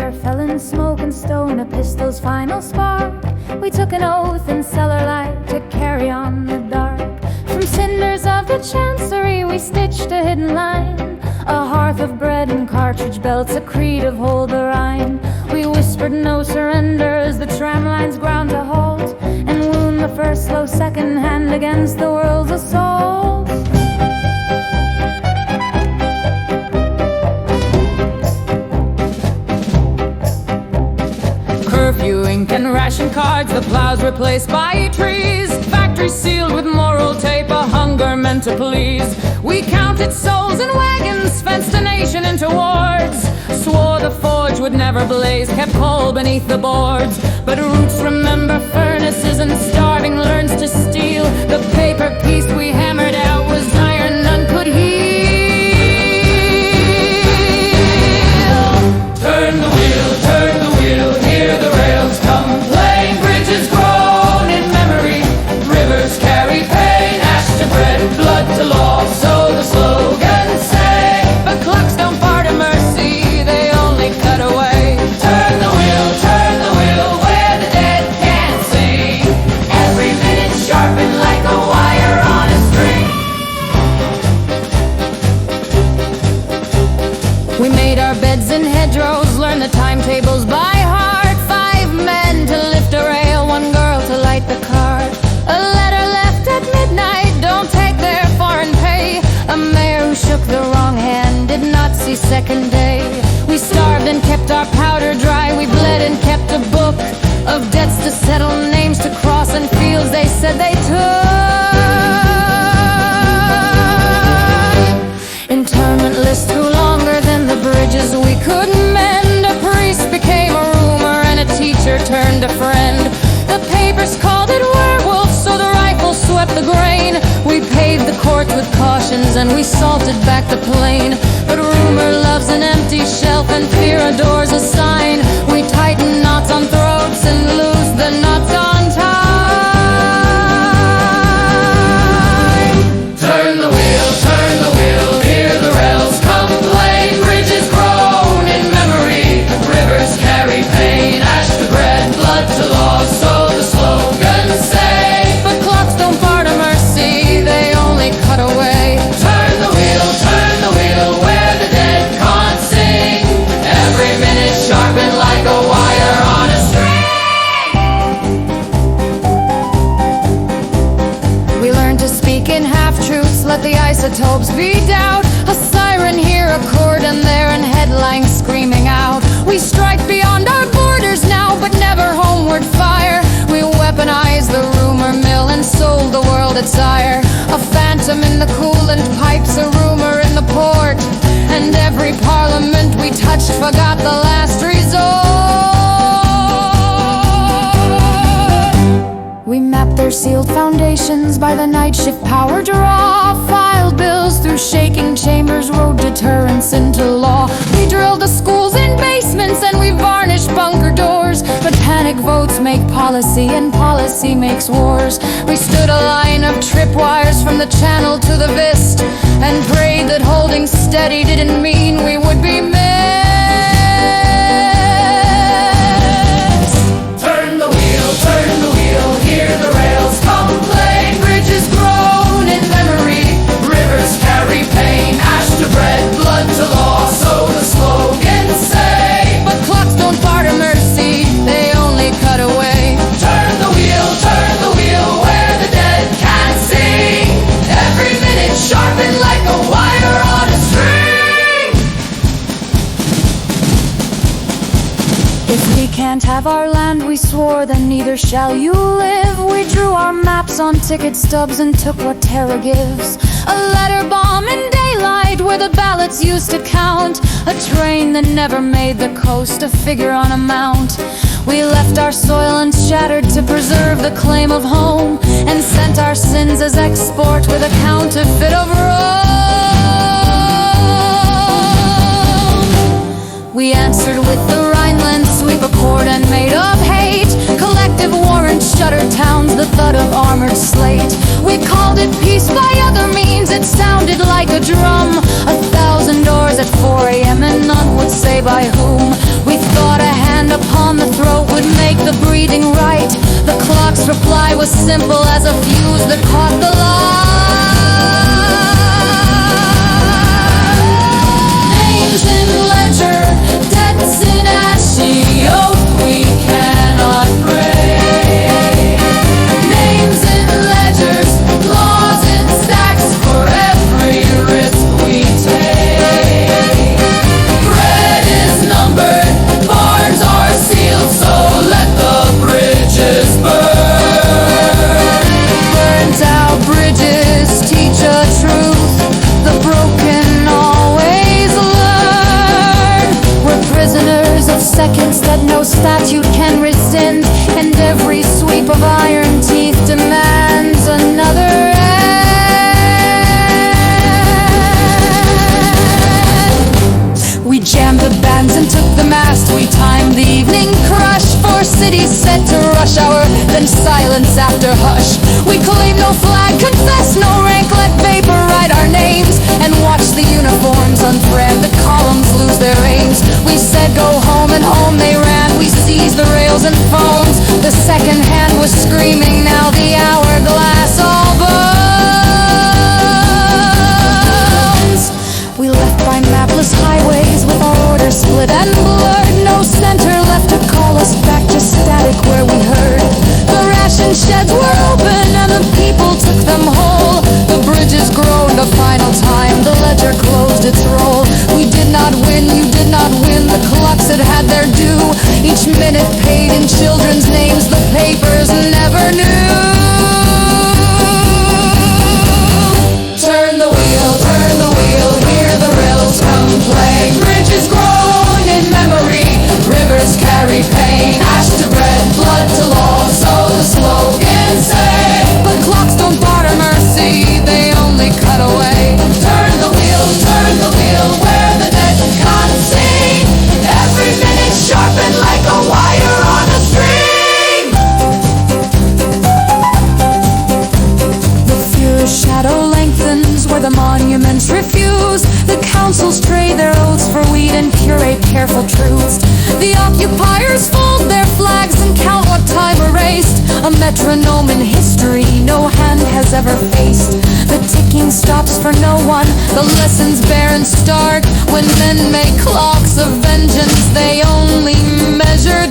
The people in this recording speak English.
fire fell in smoke and stone, a pistol's final spark. We took an oath in cellar light to carry on the dark. From cinders of the chancery we stitched a hidden line, a hearth of bread and cartridge belts, a creed of hold the Rhine. We whispered no surrender as the tram lines ground to halt, and wound the first slow second hand against the world's assault. Curfew, ink and ration cards, the plows replaced by trees, factories sealed with moral tape, a hunger meant to please. We counted souls in wagons, fenced a nation into wards, swore the forge would never blaze, kept coal beneath the boards. But roots remember furnaces and starving learns to steal. The paper piece we hammered out was iron none could heal. Turn the wheel, hear the rails come plain. Bridges groan in memory, rivers carry pain. Ash to bread, blood to law, so the slogans say. But clocks don't part of mercy, they only cut away. Turn the wheel, where the dead can't sing. Every minute sharpened like a wire on a string. We made our beds in hedgerows, learned the timetables by heart. 5 men to lift a rail, 1 girl to light the cart. A letter left at midnight, don't take their foreign pay. A mayor who shook the wrong hand did not see second day. We starved and kept our powder dry, we bled and kept a book of debts to settle, names to cross, and fields they said they took. Interment lists grew longer than the bridges we could mend. A priest became a rumor and a teacher turned a friend. The papers called it Werewolf, so the rifles swept the grain. We paved the courts with cautions and we salted back the plain. But rumor loves an empty shelf and fear adores a sign. We tighten knots on throats and lose the knots on time. Turn the wheel, hear the rails come plain. Bridges groan in memory, rivers carry pain. Ash to bread, blood to law, so the slogans say. But clocks don't part of mercy, they only cut away. Turn the wheel, where the dead can't sing. Every minute sharpened like a wire on a string. We learned to speak in half-truths, let the isotopes beat out. A siren here, a chord and there, and headlines screaming out. We strike beyond our borders now, but never homeward fire. We weaponize the rumor mill and sold the world its ire. A phantom in the coolant pipes, a rumor in the port, and every parliament we touched forgot the last resort. We mapped their sealed foundations by the night shift power draw. Filed bills through shaking chambers, wrote deterrence into law. We drilled the schools in basements and we varnished bunker doors. But panic votes make policy and policy makes wars. We stood a line of tripwires from the channel to the Vist, and prayed that holding steady didn't mean we would be missed. Turn the wheel, hear the rails come plain. Bridges groan in memory, rivers carry pain. Ash to bread, blood to law, so the slogans say. But clocks don't part of mercy, they only cut away. Turn the wheel, where the dead can't sing. Every minute sharpened like a wire on a string. If we can't have our land, we swore, then neither shall you live. We drew our maps on ticket stubs and took what terror gives. A letter bomb in daylight where the ballots used to count. A train that never made the coast, a figure on a mount. We left our soil unshattered to preserve the claim of home, and sent our sins as export with a counterfeit of Rome. We answered with the Rhineland sweep accord and made of hate. Collective warrants shuttered towns, the thud of armored slate. We called it peace by other means, it sounded like a drum. 1,000 doors at 4 a.m. and none would say by whom. We thought simple as a fuse that caught the light. Names in ledger, debts in ashy, oath we cannot break. Names in ledgers, laws in stacks for every risk we take. Bread is numbered, barns are sealed, so let the bridges burn. Burnt out bridges teach a truth, the broken always learn. We're prisoners of seconds that no statute can rescind, and every sweep of iron teeth demands another end. We jammed the bands and took the mast, we timed the evening crush, 4 cities set to rush hour, then silence after hush. We claim no flag, confess no rank, let vapor write our names, and watch the uniforms unthread, the columns lose their aims. We said go home, and home they ran, we seized the rails and phones. The second hand was screaming, now the hourglass all bones. We left by mapless highways with our orders split and blurred, no center left to call us back, just static where we heard. The ration sheds were open and the people took them whole. The bridges groaned a final time, the ledger closed its roll. We did not win, you did not win, the clocks had had their due. Each minute paid in children's names the papers never knew. Turn the wheel, hear the rills come play. Bridges groan in memory, rivers carry pain. Ash to bread, blood to law, so the slogans say. But clocks don't barter mercy, they only cut away. Turn the wheel, where the dead can't see. Every minute sharpened like a wire on a string. The Fuhrer's shadow lengthens where the monuments refuse. The councils trade their oaths for weed and curate careful truths. The occupiers fold their flags and count what time erased. A metronome in history no hand has ever faced. The ticking stops for no one, the lessons bare and stark. When men make clocks of vengeance, they only measure